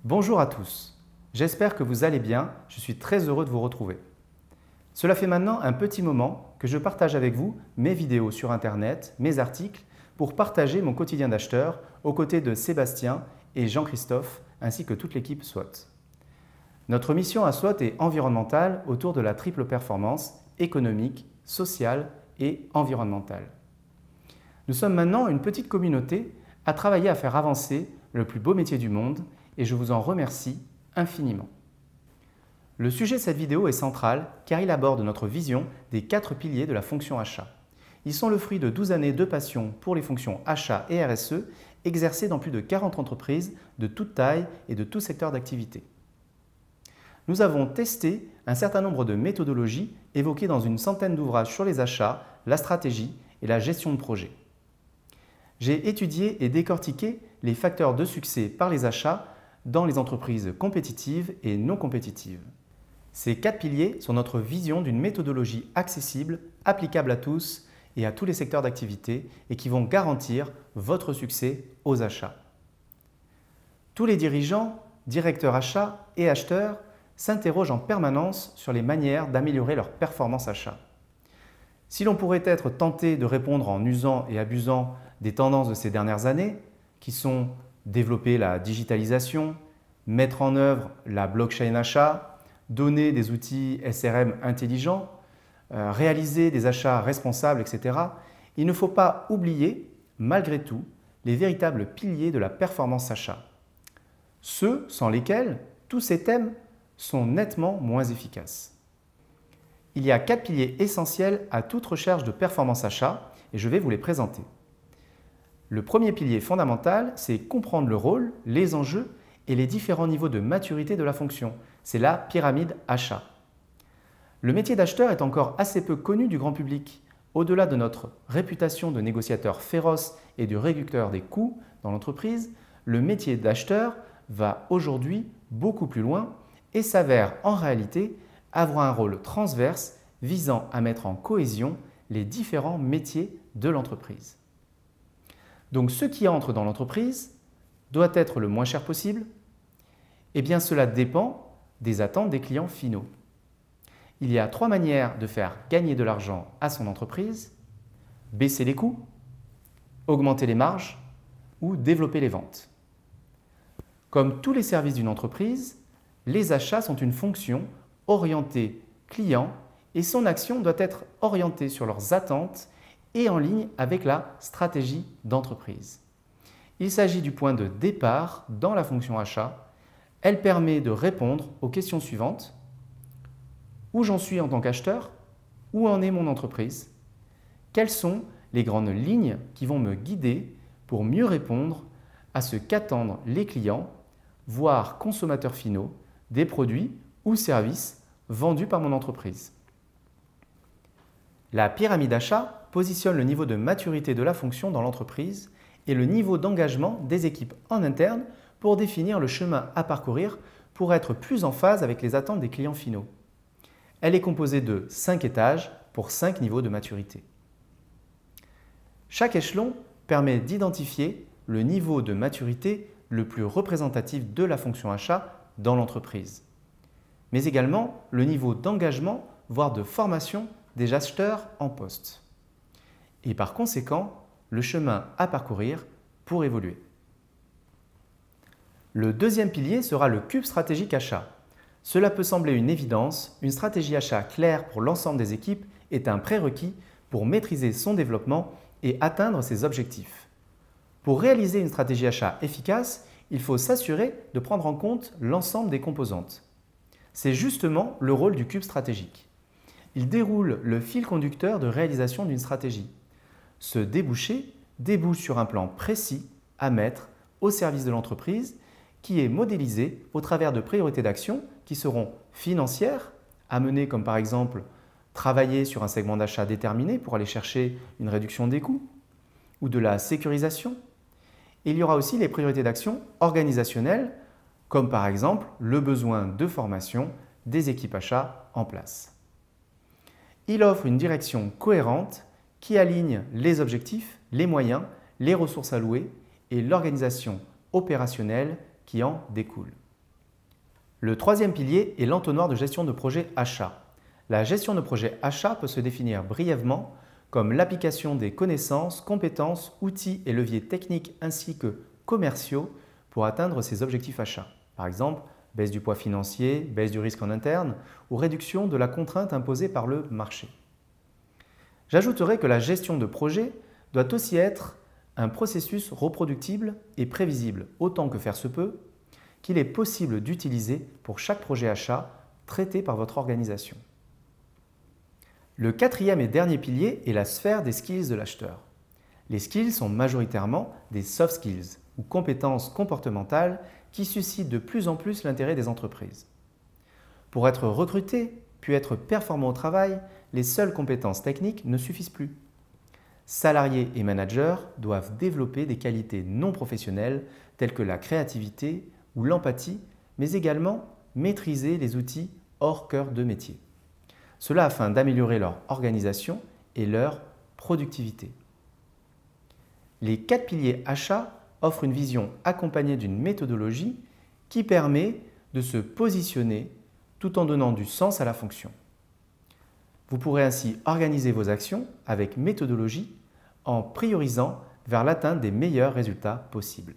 Bonjour à tous, j'espère que vous allez bien, je suis très heureux de vous retrouver. Cela fait maintenant un petit moment que je partage avec vous mes vidéos sur Internet, mes articles, pour partager mon quotidien d'acheteur aux côtés de Sébastien et Jean-Christophe ainsi que toute l'équipe SWOT. Notre mission à SWOT est environnementale autour de la triple performance économique, sociale et environnementale. Nous sommes maintenant une petite communauté à travailler à faire avancer le plus beau métier du monde et je vous en remercie infiniment. Le sujet de cette vidéo est central car il aborde notre vision des 4 piliers de la fonction achat. Ils sont le fruit de 12 années de passion pour les fonctions achat et RSE exercées dans plus de 40 entreprises de toute taille et de tout secteur d'activité. Nous avons testé un certain nombre de méthodologies évoquées dans une centaine d'ouvrages sur les achats, la stratégie et la gestion de projet. J'ai étudié et décortiqué les facteurs de succès par les achats dans les entreprises compétitives et non compétitives. Ces 4 piliers sont notre vision d'une méthodologie accessible, applicable à tous et à tous les secteurs d'activité et qui vont garantir votre succès aux achats. Tous les dirigeants, directeurs achats et acheteurs s'interrogent en permanence sur les manières d'améliorer leur performance achat. Si l'on pourrait être tenté de répondre en usant et abusant des tendances de ces dernières années, qui sont développer la digitalisation, mettre en œuvre la blockchain achat, donner des outils SRM intelligents, réaliser des achats responsables, etc., il ne faut pas oublier, malgré tout, les véritables piliers de la performance achat. Ceux sans lesquels tous ces thèmes sont nettement moins efficaces. Il y a 4 piliers essentiels à toute recherche de performance achat et je vais vous les présenter. Le premier pilier fondamental, c'est comprendre le rôle, les enjeux et les différents niveaux de maturité de la fonction. C'est la pyramide achat. Le métier d'acheteur est encore assez peu connu du grand public. Au-delà de notre réputation de négociateur féroce et de réducteur des coûts dans l'entreprise, le métier d'acheteur va aujourd'hui beaucoup plus loin et s'avère en réalité avoir un rôle transverse visant à mettre en cohésion les différents métiers de l'entreprise. Donc ce qui entre dans l'entreprise doit être le moins cher possible. Eh bien cela dépend des attentes des clients finaux. Il y a 3 manières de faire gagner de l'argent à son entreprise: baisser les coûts, augmenter les marges ou développer les ventes. Comme tous les services d'une entreprise, les achats sont une fonction orientée client et son action doit être orientée sur leurs attentes et en ligne avec la stratégie d'entreprise. Il s'agit du point de départ dans la fonction achat. Elle permet de répondre aux questions suivantes. Où j'en suis en tant qu'acheteur? Où en est mon entreprise? Quelles sont les grandes lignes qui vont me guider pour mieux répondre à ce qu'attendent les clients, voire consommateurs finaux, des produits ou services vendus par mon entreprise? La pyramide achat positionne le niveau de maturité de la fonction dans l'entreprise et le niveau d'engagement des équipes en interne pour définir le chemin à parcourir pour être plus en phase avec les attentes des clients finaux. Elle est composée de 5 étages pour 5 niveaux de maturité. Chaque échelon permet d'identifier le niveau de maturité le plus représentatif de la fonction achat dans l'entreprise, mais également le niveau d'engagement, voire de formation des acheteurs en poste. Et par conséquent, le chemin à parcourir pour évoluer. Le deuxième pilier sera le cube stratégique achat. Cela peut sembler une évidence, une stratégie achat claire pour l'ensemble des équipes est un prérequis pour maîtriser son développement et atteindre ses objectifs. Pour réaliser une stratégie achat efficace, il faut s'assurer de prendre en compte l'ensemble des composantes. C'est justement le rôle du cube stratégique. Il déroule le fil conducteur de réalisation d'une stratégie. Ce débouché débouche sur un plan précis à mettre au service de l'entreprise qui est modélisé au travers de priorités d'action qui seront financières, à mener comme par exemple travailler sur un segment d'achat déterminé pour aller chercher une réduction des coûts ou de la sécurisation. Et il y aura aussi les priorités d'action organisationnelles comme par exemple le besoin de formation des équipes achats en place. Il offre une direction cohérente qui aligne les objectifs, les moyens, les ressources allouées et l'organisation opérationnelle qui en découle. Le troisième pilier est l'entonnoir de gestion de projet achat. La gestion de projet achat peut se définir brièvement comme l'application des connaissances, compétences, outils et leviers techniques ainsi que commerciaux pour atteindre ses objectifs achats. Par exemple, baisse du poids financier, baisse du risque en interne ou réduction de la contrainte imposée par le marché. J'ajouterai que la gestion de projet doit aussi être un processus reproductible et prévisible, autant que faire se peut, qu'il est possible d'utiliser pour chaque projet achat traité par votre organisation. Le quatrième et dernier pilier est la sphère des skills de l'acheteur. Les skills sont majoritairement des soft skills ou compétences comportementales qui suscitent de plus en plus l'intérêt des entreprises. Pour être recruté puis être performant au travail, les seules compétences techniques ne suffisent plus. Salariés et managers doivent développer des qualités non professionnelles telles que la créativité ou l'empathie, mais également maîtriser les outils hors cœur de métier. Cela afin d'améliorer leur organisation et leur productivité. Les 4 piliers achats offrent une vision accompagnée d'une méthodologie qui permet de se positionner tout en donnant du sens à la fonction. Vous pourrez ainsi organiser vos actions avec méthodologie en priorisant vers l'atteinte des meilleurs résultats possibles.